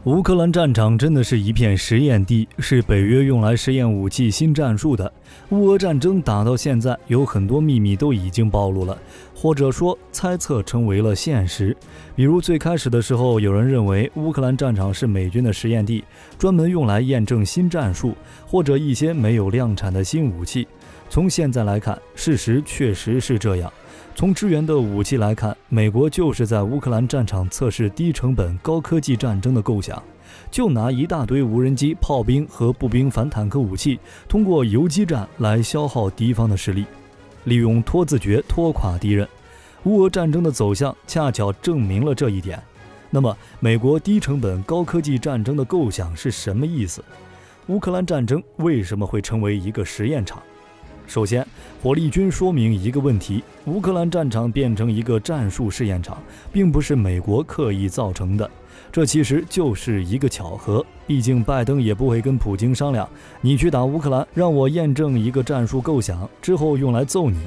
乌克兰战场真的是一片实验地，是北约用来实验武器新战术的。乌俄战争打到现在，有很多秘密都已经暴露了，或者说猜测成为了现实。比如最开始的时候，有人认为乌克兰战场是美军的实验地，专门用来验证新战术或者一些没有量产的新武器。从现在来看，事实确实是这样。从支援的武器来看，美国就是在乌克兰战场测试低成本高科技战争的构想，就拿一大堆无人机、炮兵和步兵反坦克武器，通过游击战来消耗敌方的实力，利用拖字诀拖垮敌人。乌俄战争的走向恰巧证明了这一点。那么，美国低成本高科技战争的构想是什么意思？乌克兰战争为什么会成为一个实验场？首先，火力军说明一个问题：乌克兰战场变成一个战术试验场，并不是美国刻意造成的，这其实就是一个巧合。毕竟拜登也不会跟普京商量，你去打乌克兰，让我验证一个战术构想，之后用来揍你。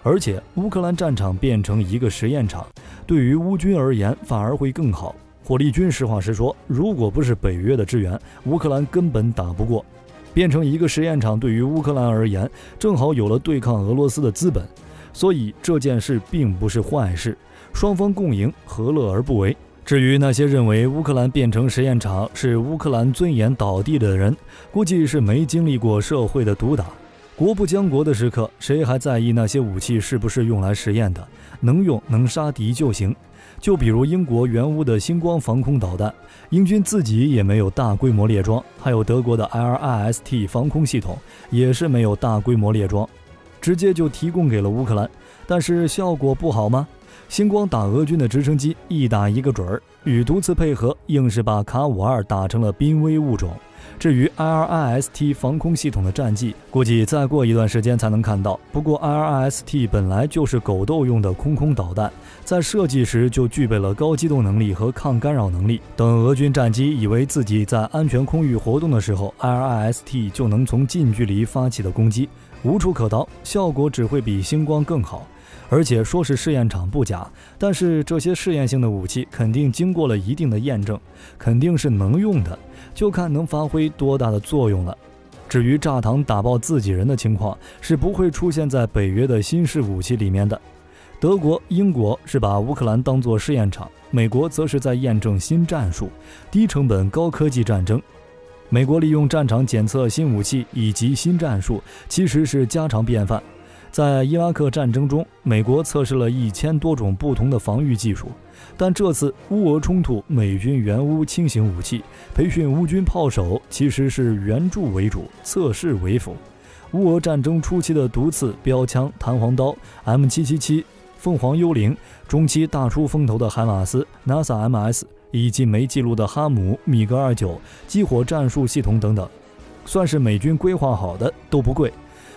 而且，乌克兰战场变成一个实验场，对于乌军而言反而会更好。火力军实话实说，如果不是北约的支援，乌克兰根本打不过。变成一个实验场，对于乌克兰而言，正好有了对抗俄罗斯的资本，所以这件事并不是坏事，双方共赢，何乐而不为？至于那些认为乌克兰变成实验场是乌克兰尊严倒地的人，估计是没经历过社会的毒打。国不将国的时刻，谁还在意那些武器是不是用来实验的？能用能杀敌就行。就比如英国援乌的星光防空导弹，英军自己也没有大规模列装，还有德国的 LRIST 防空系统也是没有大规模列装，直接就提供给了乌克兰。但是效果不好吗？星光打俄军的直升机一打一个准儿，与毒刺配合，硬是把卡52打成了濒危物种。至于 LRIST 防空系统的战绩，估计再过一段时间才能看到。不过 LRIST 本来就是狗斗用的空导弹，在设计时就具备了高机动能力和抗干扰能力。等俄军战机以为自己在安全空域活动的时候， LRIST 就能从近距离发起的攻击，无处可逃，效果只会比星光更好。而且说是试验场不假，但是这些试验性的武器肯定经过了一定的验证，肯定是能用的，就看能发挥多大的作用了。至于炸膛打爆自己人的情况，是不会出现在北约的新式武器里面的。德国、英国是把乌克兰当作试验场，美国则是在验证新战术，低成本高科技战争。美国利用战场检测新武器以及新战术，其实是家常便饭。在伊拉克战争中，美国测试了1000多种不同的防御技术，但这次乌俄冲突，美军援乌轻型武器，培训乌军炮手，其实是援助为主，测试为辅。乌俄战争初期的毒刺、标枪、弹簧刀、M777、凤凰幽灵，中期大出风头的海马斯、NASA MS， 以及没记录的哈姆、米格29、激火战术系统等等，算是美军规划好的，都不贵。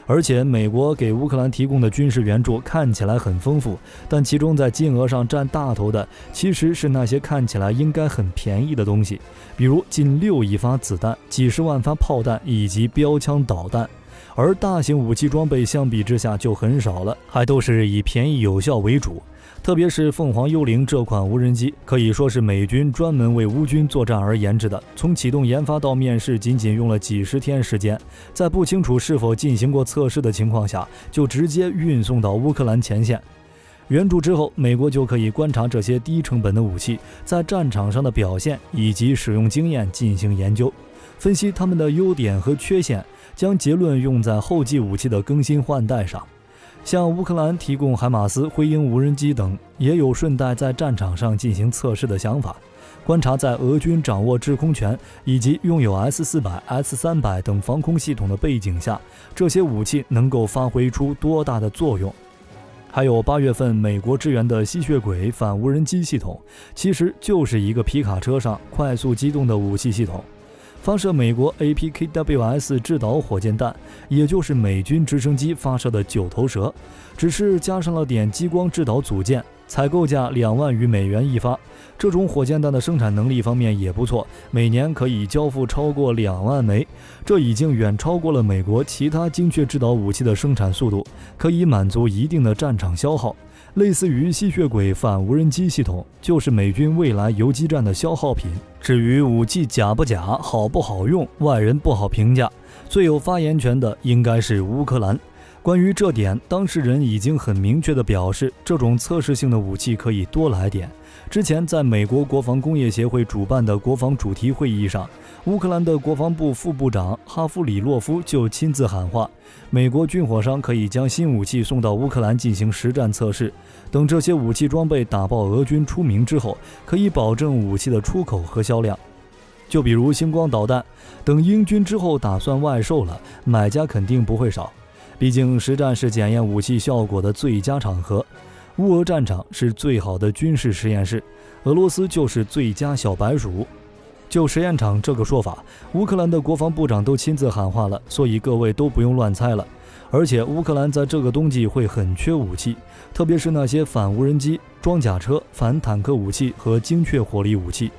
而且美国给乌克兰提供的军事援助看起来很丰富，但其中在金额上占大头的其实是那些看起来应该很便宜的东西，比如近6亿发子弹、几十万发炮弹以及标枪导弹。而大型武器装备相比之下就很少了，还都是以便宜有效为主。特别是凤凰幽灵这款无人机，可以说是美军专门为乌军作战而研制的，从启动研发到面世仅仅用了几十天时间，在不清楚是否进行过测试的情况下，就直接运送到乌克兰前线。援助之后，美国就可以观察这些低成本的武器在战场上的表现以及使用经验进行研究，分析它们的优点和缺陷，将结论用在后继武器的更新换代上。像乌克兰提供海马斯、灰鹰无人机等，也有顺带在战场上进行测试的想法，观察在俄军掌握制空权以及拥有 S-400、S-300 等防空系统的背景下，这些武器能够发挥出多大的作用。还有8月份美国支援的吸血鬼反无人机系统，其实就是一个皮卡车上快速机动的武器系统，发射美国 APKWS 制导火箭弹，也就是美军直升机发射的9头蛇，只是加上了点激光制导组件，采购价2万余美元一发。这种火箭弹的生产能力方面也不错，每年可以交付超过2万枚，这已经远超过了美国其他精确制导武器的生产速度，可以满足一定的战场消耗。类似于吸血鬼反无人机系统，就是美军未来游击战的消耗品。至于武器假不假、好不好用，外人不好评价，最有发言权的应该是乌克兰。关于这点，当事人已经很明确地表示，这种测试性的武器可以多来点。之前在美国国防工业协会主办的国防主题会议上，乌克兰的国防部副部长哈夫里洛夫就亲自喊话，美国军火商可以将新武器送到乌克兰进行实战测试，等这些武器装备打爆俄军出名之后，可以保证武器的出口和销量。就比如星光导弹，等英军之后打算外售了，买家肯定不会少。毕竟实战是检验武器效果的最佳场合，乌俄战场是最好的军事实验室，俄罗斯就是最佳小白鼠。就实验场这个说法，乌克兰的国防部长都亲自喊话了，所以各位都不用乱猜了。而且乌克兰在这个冬季会很缺武器，特别是那些反无人机、装甲车、反坦克武器和精确火力武器。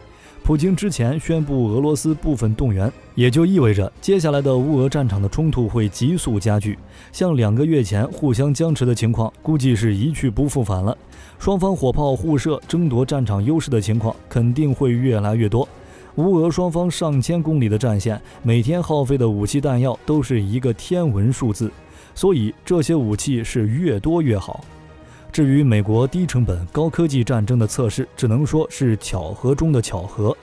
普京之前宣布俄罗斯部分动员，也就意味着接下来的乌俄战场的冲突会急速加剧，像2个月前互相僵持的情况估计是一去不复返了，双方火炮互射争夺战场优势的情况肯定会越来越多。乌俄双方上千公里的战线，每天耗费的武器弹药都是一个天文数字，所以这些武器是越多越好。至于美国低成本高科技战争的测试，只能说是巧合中的巧合。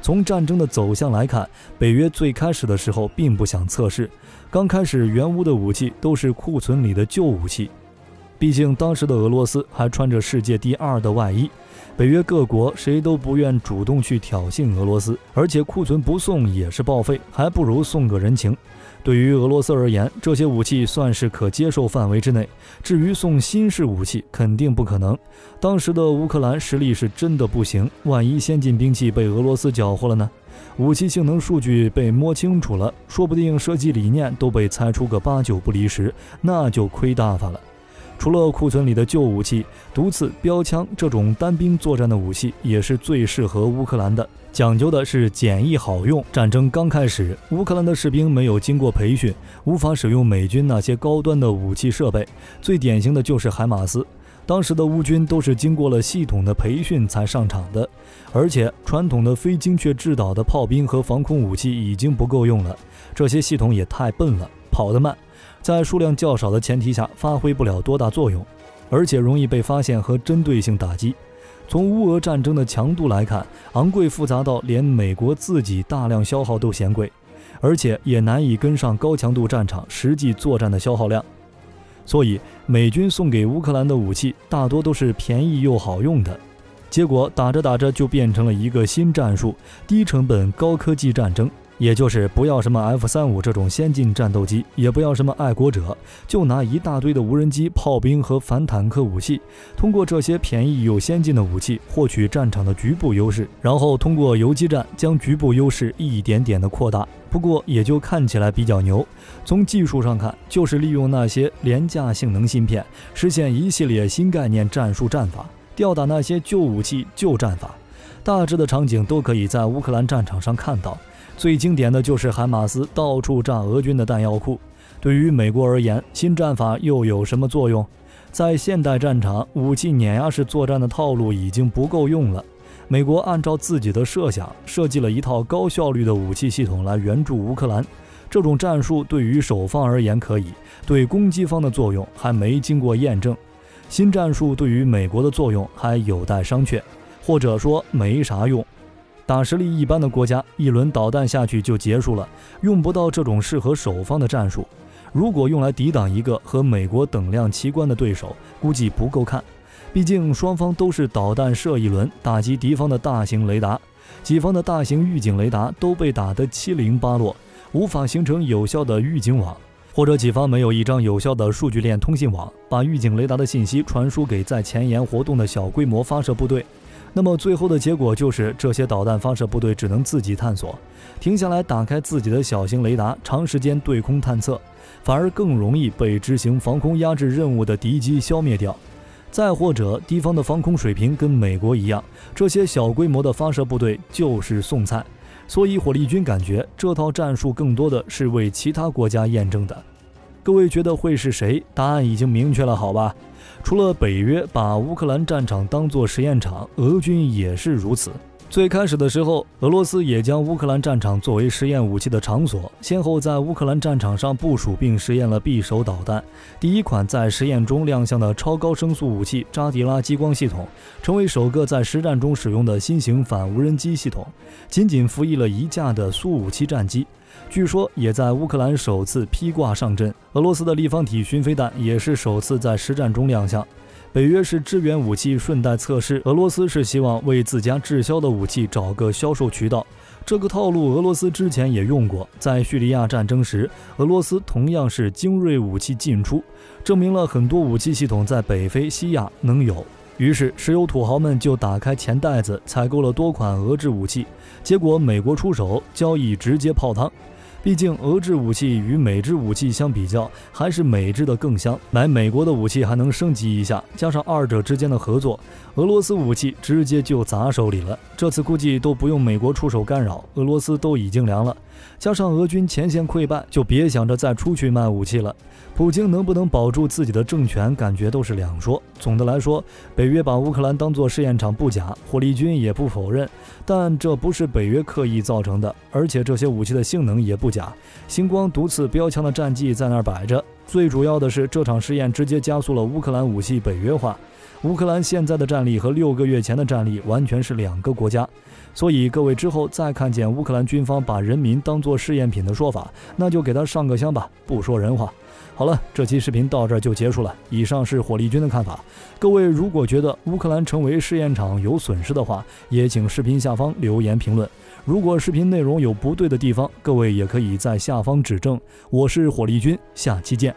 从战争的走向来看，北约最开始的时候并不想测试，刚开始援乌的武器都是库存里的旧武器，毕竟当时的俄罗斯还穿着世界第2的外衣，北约各国谁都不愿主动去挑衅俄罗斯，而且库存不送也是报废，还不如送个人情。对于俄罗斯而言，这些武器算是可接受范围之内，至于送新式武器肯定不可能。当时的乌克兰实力是真的不行，万一先进兵器被俄罗斯缴获了呢？武器性能数据被摸清楚了，说不定设计理念都被猜出个8、9不离10，那就亏大发了。除了库存里的旧武器，毒刺、标枪这种单兵作战的武器也是最适合乌克兰的，讲究的是简易好用。战争刚开始，乌克兰的士兵没有经过培训，无法使用美军那些高端的武器设备，最典型的就是海马斯。当时的乌军都是经过了系统的培训才上场的，而且传统的非精确制导的炮兵和防空武器已经不够用了，这些系统也太笨了，跑得慢，在数量较少的前提下发挥不了多大作用，而且容易被发现和针对性打击。从乌俄战争的强度来看，昂贵复杂到连美国自己大量消耗都嫌贵，而且也难以跟上高强度战场实际作战的消耗量。所以美军送给乌克兰的武器大多都是便宜又好用的，结果打着打着就变成了一个新战术，低成本高科技战争。也就是不要什么 F-35这种先进战斗机，也不要什么爱国者，就拿一大堆的无人机、炮兵和反坦克武器，通过这些便宜又先进的武器获取战场的局部优势，然后通过游击战将局部优势一点点的扩大。不过也就看起来比较牛，从技术上看，就是利用那些廉价性能芯片，实现一系列新概念战术战法，吊打那些旧武器旧战法。大致的场景都可以在乌克兰战场上看到。最经典的就是海马斯到处炸俄军的弹药库。对于美国而言，新战法又有什么作用？在现代战场，武器碾压式作战的套路已经不够用了。美国按照自己的设想，设计了一套高效率的武器系统来援助乌克兰。这种战术对于守方而言可以，对攻击方的作用还没经过验证。新战术对于美国的作用还有待商榷，或者说没啥用。打实力一般的国家，一轮导弹下去就结束了，用不到这种适合守方的战术。如果用来抵挡一个和美国等量齐观的对手，估计不够看。毕竟双方都是导弹射一轮，打击敌方的大型雷达，己方的大型预警雷达都被打得七零八落，无法形成有效的预警网，或者己方没有一张有效的数据链通信网，把预警雷达的信息传输给在前沿活动的小规模发射部队。那么最后的结果就是，这些导弹发射部队只能自己探索，停下来打开自己的小型雷达，长时间对空探测，反而更容易被执行防空压制任务的敌机消灭掉。再或者敌方的防空水平跟美国一样，这些小规模的发射部队就是送菜。所以火力军感觉这套战术更多的是为其他国家验证的。各位觉得会是谁？答案已经明确了，好吧？除了北约把乌克兰战场当作实验场，俄军也是如此。最开始的时候，俄罗斯也将乌克兰战场作为实验武器的场所，先后在乌克兰战场上部署并实验了匕首导弹。第一款在实验中亮相的超高声速武器扎迪拉激光系统，成为首个在实战中使用的新型反无人机系统，仅仅服役了1架的苏57战机。据说也在乌克兰首次披挂上阵。俄罗斯的立方体巡飞弹也是首次在实战中亮相。北约是支援武器顺带测试，俄罗斯是希望为自家滞销的武器找个销售渠道。这个套路俄罗斯之前也用过，在叙利亚战争时，俄罗斯同样是精锐武器进出，证明了很多武器系统在北非、西亚能有。于是石油土豪们就打开钱袋子，采购了多款俄制武器，结果美国出手，交易直接泡汤。毕竟俄制武器与美制武器相比较，还是美制的更香。买美国的武器还能升级一下，加上二者之间的合作，俄罗斯武器直接就砸手里了。这次估计都不用美国出手干扰，俄罗斯都已经凉了。加上俄军前线溃败，就别想着再出去卖武器了。普京能不能保住自己的政权，感觉都是两说。总的来说，北约把乌克兰当作试验场不假，火力军也不否认，但这不是北约刻意造成的，而且这些武器的性能也不假，星光毒刺标枪的战绩在那儿摆着。最主要的是，这场试验直接加速了乌克兰武器北约化。乌克兰现在的战力和6个月前的战力完全是2个国家，所以各位之后再看见乌克兰军方把人民当作试验品的说法，那就给他上个香吧，不说人话。好了，这期视频到这儿就结束了。以上是火力军的看法，各位如果觉得乌克兰成为试验场有损失的话，也请视频下方留言评论。如果视频内容有不对的地方，各位也可以在下方指正。我是火力军，下期见。